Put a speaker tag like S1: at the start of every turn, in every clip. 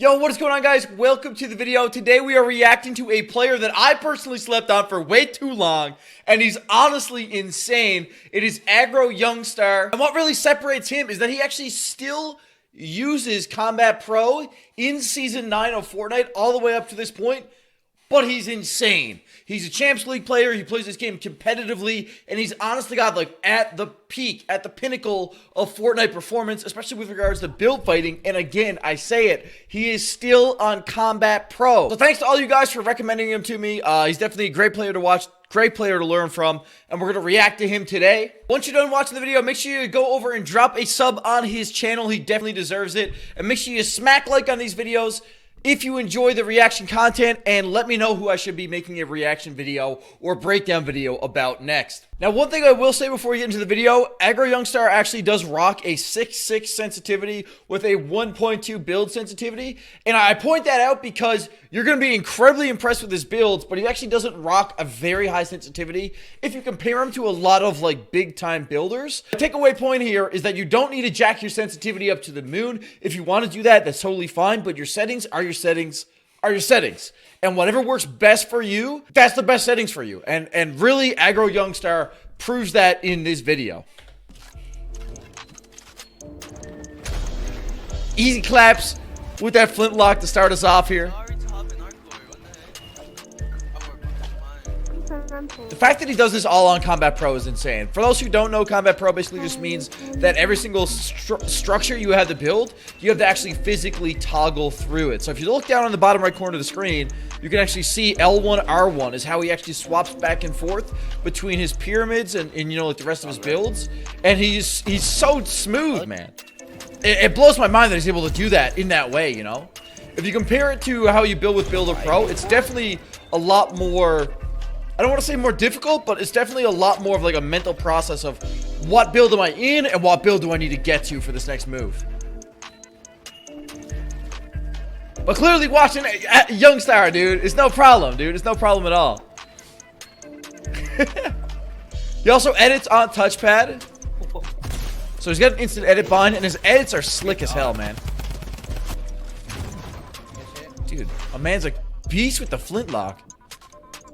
S1: Yo, what is going on, guys? Welcome to the video. Today we are reacting to a player that I personally slept on for way too long, and he's honestly insane. It is Aggro Youngstar, and what really separates him is that he actually still uses Combat Pro in Season 9 of Fortnite all the way up to this point, but he's insane. He's a Champs League player. He plays this game competitively, and he's honestly got like at the peak, at the pinnacle of Fortnite performance, especially with regards to build fighting. And again, I say it, he is still on Combat Pro. So thanks to all you guys for recommending him to me. He's definitely a great player to watch, great player to learn from, and we're going to react to him today. Once you're done watching the video, make sure you go over and drop a sub on his channel. He definitely deserves it. And make sure you smack like on these videos if you enjoy the reaction content, and let me know who I should be making a reaction video or breakdown video about next. Now, one thing I will say before we get into the video, Aggro Youngstar actually does rock a 6.6 sensitivity with a 1.2 build sensitivity, and I point that out because you're going to be incredibly impressed with his builds, but he actually doesn't rock a very high sensitivity if you compare him to a lot of like big-time builders. The takeaway point here is that you don't need to jack your sensitivity up to the moon. If you want to do that, that's totally fine, but your settings are your settings are your settings, and whatever works best for you, that's the best settings for you. And really, Aggro Youngstar proves that in this video. Easy claps with that flintlock to start us off here. The fact that he does this all on Combat Pro is insane. For those who don't know, Combat Pro basically just means that every single structure you have to build, you have to actually physically toggle through it. So if you look down on the bottom right corner of the screen, you can actually see L1, R1 is how he actually swaps back and forth between his pyramids and you know, like the rest of his builds. And he's so smooth, man. It blows my mind that he's able to do that in that way, you know? If you compare it to how you build with Builder Pro, it's definitely a lot more, I don't want to say more difficult, but it's definitely a lot more of like a mental process of what build am I in and what build do I need to get to for this next move. But clearly watching Youngstar, dude, it's no problem, dude. It's no problem at all. He also edits on touchpad. So he's got an instant edit bind, and his edits are slick as hell, man. Dude, a man's a beast with the flintlock.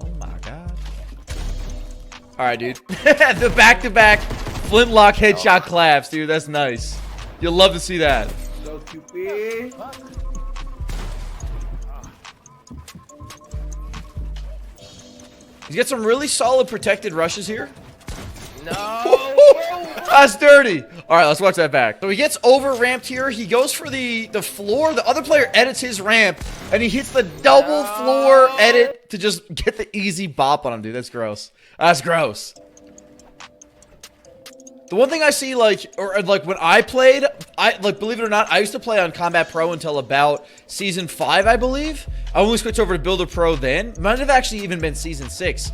S1: Oh my god. Alright, dude. The back-to-back flintlock headshot claps, dude. That's nice. You'll love to see that.
S2: So cute.
S1: He's got some really solid protected rushes here.
S2: No.
S1: That's dirty. All right, let's watch that back. So he gets over ramped here. He goes for the floor. The other player edits his ramp, and he hits the double floor edit to just get the easy bop on him, dude. That's gross. That's gross. The one thing I see, like, or like when I played, believe it or not, I used to play on Combat Pro until about Season 5, I believe. I only switched over to Builder Pro then. Might have actually even been Season 6.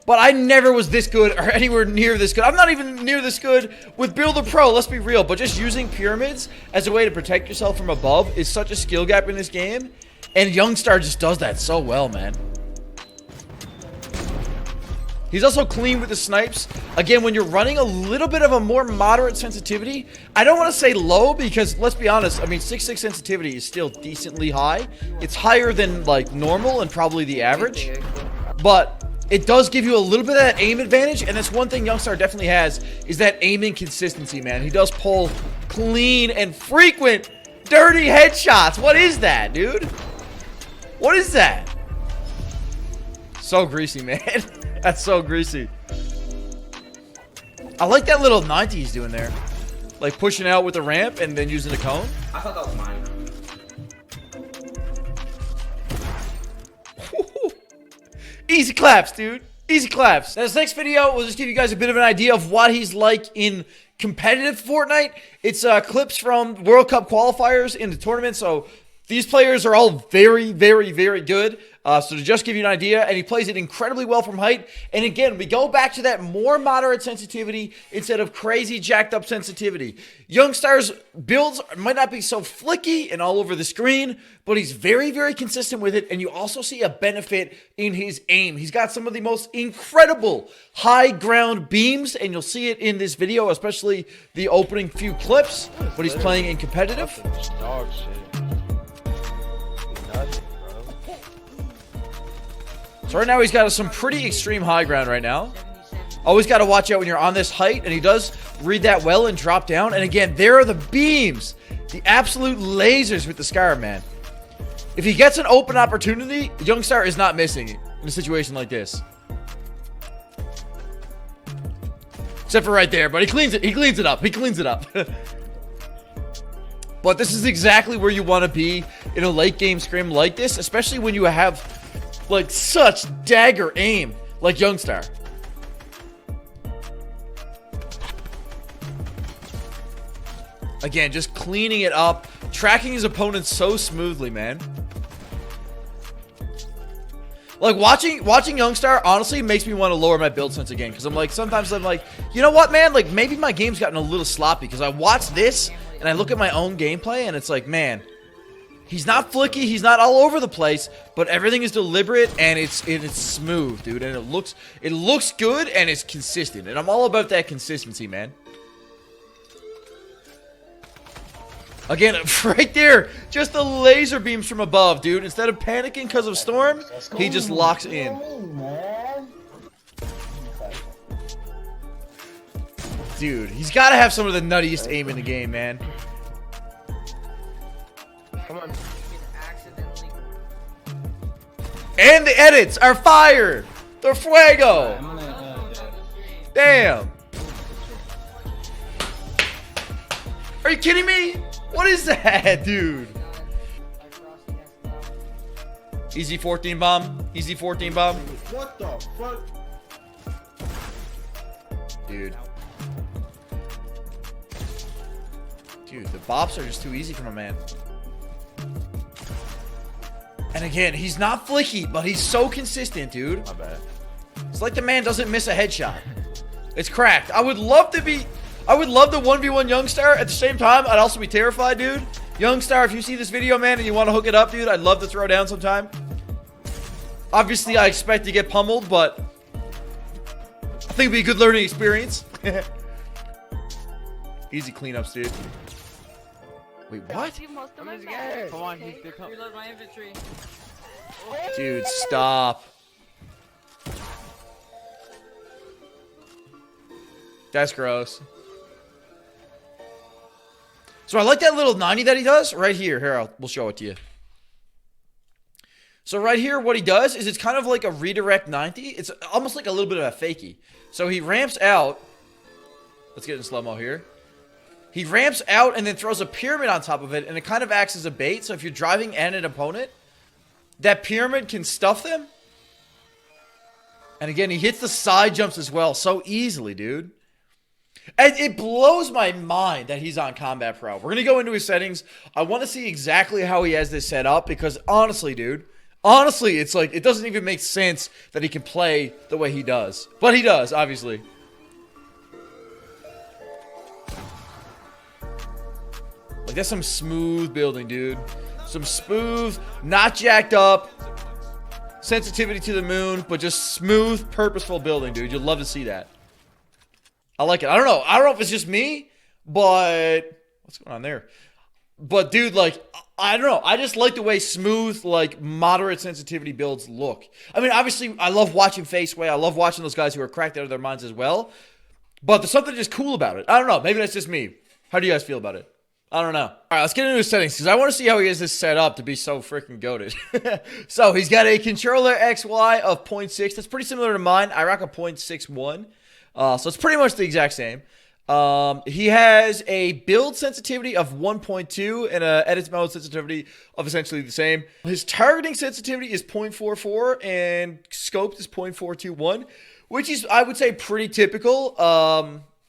S1: But I never was this good or anywhere near this good. I'm not even near this good with Builder Pro, let's be real. But just using pyramids as a way to protect yourself from above is such a skill gap in this game. And Youngstar just does that so well, man. He's also clean with the snipes. Again, when you're running a little bit of a more moderate sensitivity, I don't want to say low because, let's be honest, I mean, 6.6 sensitivity is still decently high. It's higher than, like, normal and probably the average. But it does give you a little bit of that aim advantage, and that's one thing Youngstar definitely has, is that aiming consistency, man. He does pull clean and frequent dirty headshots. What is that, dude? What is that? So greasy, man. That's so greasy. I like that little 90 he's doing there. Like pushing out with the ramp and then using the cone.
S2: I thought that was mine.
S1: Easy claps, dude. Easy claps. Now, this next video will just give you guys a bit of an idea of what he's like in competitive Fortnite. It's clips from World Cup qualifiers in the tournament. So these players are all very, very, very good. So to just give you an idea, and he plays it incredibly well from height. And again, we go back to that more moderate sensitivity instead of crazy jacked up sensitivity. Youngstar's builds might not be so flicky and all over the screen, but he's very, very consistent with it. And you also see a benefit in his aim. He's got some of the most incredible high ground beams, and you'll see it in this video, especially the opening few clips, but he's playing in competitive.
S2: Dog shit.
S1: So right now he's got some pretty extreme high ground right now. Always got to watch out when you're on this height, and he does read that well and drop down. And again, there are the beams, the absolute lasers with the Scar, man. If he gets an open opportunity, Youngstar is not missing in a situation like this. Except for right there, but he cleans it. He cleans it up. He cleans it up. But this is exactly where you want to be in a late game scrim like this, especially when you have like such dagger aim like Youngstar. Again, just cleaning it up, tracking his opponents so smoothly, man. Like, watching Youngstar, honestly, makes me want to lower my build sense again. Because I'm like, sometimes I'm like, you know what, man? Like, maybe my game's gotten a little sloppy. Because I watch this, and I look at my own gameplay, and it's like, man, he's not flicky, he's not all over the place, but everything is deliberate, and it's smooth, dude. And it looks good, and it's consistent. And I'm all about that consistency, man. Again, right there, just the laser beams from above, dude. Instead of panicking because of storm, he just locks in. Dude, he's got to have some of the nuttiest aim in the game, man.
S2: Come on.
S1: And the edits are fire. They're fuego. Damn. Are you kidding me? What is that, dude? Easy 14 bomb. Easy 14 bomb.
S3: What the fuck?
S1: Dude. Dude, the bops are just too easy for my man. And again, he's not flicky, but he's so consistent, dude.
S3: My bad.
S1: It's like the man doesn't miss a headshot. It's cracked. I would love to 1v1 Youngstar. At the same time, I'd also be terrified, dude. Youngstar, if you see this video, man, and you want to hook it up, dude, I'd love to throw down sometime. Obviously, I expect to get pummeled, but I think it'd be a good learning experience. Easy cleanups, dude. Wait, what?
S2: Come on, he's there.
S4: Reload my infantry.
S1: Dude, stop. That's gross. So I like that little 90 that he does right here. Here, we'll show it to you. So right here, what he does is it's kind of like a redirect 90. It's almost like a little bit of a fakie. So he ramps out. Let's get in slow-mo here. He ramps out and then throws a pyramid on top of it, and it kind of acts as a bait. So if you're driving at an opponent, that pyramid can stuff them. And again, he hits the side jumps as well so easily, dude. And it blows my mind that he's on Combat Pro. We're going to go into his settings. I want to see exactly how he has this set up because honestly, dude, honestly, it's like it doesn't even make sense that he can play the way he does. But he does, obviously. Like, that's some smooth building, dude. Some smooth, not jacked up, sensitivity to the moon, but just smooth, purposeful building, dude. You'll love to see that. I like it. I don't know if it's just me, but what's going on there? But dude, like, I don't know. I just like the way smooth, like, moderate sensitivity builds look. I mean, obviously, I love watching FaZe Sway. I love watching those guys who are cracked out of their minds as well. But there's something just cool about it. I don't know. Maybe that's just me. How do you guys feel about it? I don't know. All right, let's get into his settings because I want to see how he has this set up to be so freaking goated. So he's got a controller XY of 0.6. That's pretty similar to mine. I rock a 0.61. So it's pretty much the exact same. He has a build sensitivity of 1.2 and a edit mode sensitivity of essentially the same. His targeting sensitivity is 0.44 and scoped is 0.421, which is, I would say, pretty typical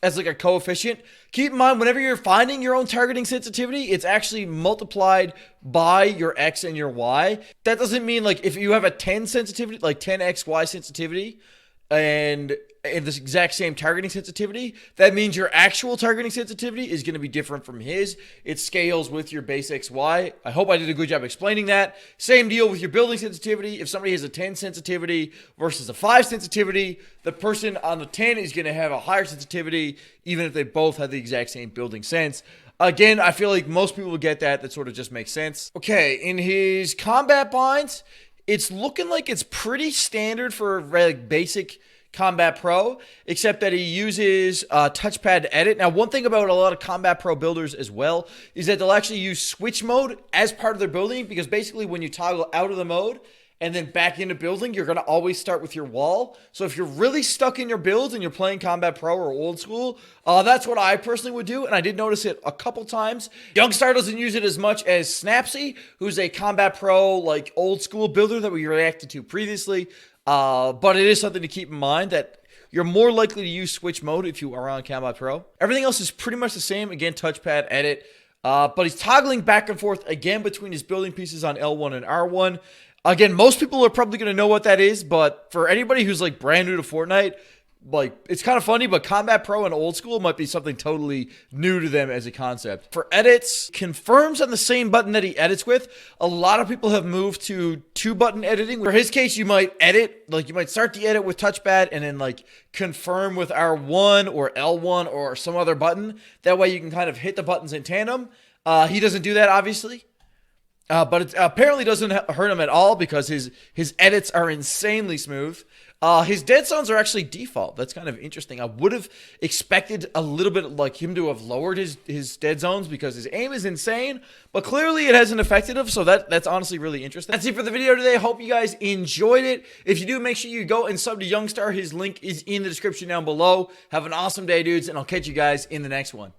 S1: as like a coefficient. Keep in mind, whenever you're finding your own targeting sensitivity, it's actually multiplied by your X and your Y. That doesn't mean like if you have a 10 sensitivity, like 10XY sensitivity, and this exact same targeting sensitivity, that means your actual targeting sensitivity is going to be different from his. It scales with your base XY. I hope I did a good job explaining that. Same deal with your building sensitivity. If somebody has a 10 sensitivity versus a 5 sensitivity, the person on the 10 is going to have a higher sensitivity, even if they both have the exact same building sense. Again, I feel like most people will get that. That sort of just makes sense. Okay, in his combat binds, it's looking like it's pretty standard for like basic Combat Pro, except that he uses touchpad to edit. Now, one thing about a lot of Combat Pro builders as well is that they'll actually use switch mode as part of their building, because basically when you toggle out of the mode and then back into building, you're going to always start with your wall. So if you're really stuck in your builds and you're playing Combat Pro or old school, that's what I personally would do. And I did notice it a couple times. Youngstar doesn't use it as much as Snapsy, who's a Combat Pro, like old school builder that we reacted to previously. But it is something to keep in mind that you're more likely to use switch mode if you are on Combat Pro. Everything else is pretty much the same. Again, touchpad, edit. But he's toggling back and forth again between his building pieces on L1 and R1. Again, most people are probably going to know what that is, but for anybody who's like brand new to Fortnite, like, it's kind of funny, but Combat Pro and old school might be something totally new to them as a concept. For edits, confirms on the same button that he edits with. A lot of people have moved to 2-button editing. For his case, you might edit, like you might start the edit with touchpad and then like confirm with R1 or L1 or some other button. That way you can kind of hit the buttons in tandem. He doesn't do that, obviously. But it apparently doesn't hurt him at all because his edits are insanely smooth. His dead zones are actually default. That's kind of interesting. I would have expected a little bit like him to have lowered his dead zones because his aim is insane, but clearly it hasn't affected him, so that's honestly really interesting. That's it for the video today. Hope you guys enjoyed it. If you do, make sure you go and sub to Youngstar. His link is in the description down below. Have an awesome day, dudes, and I'll catch you guys in the next one.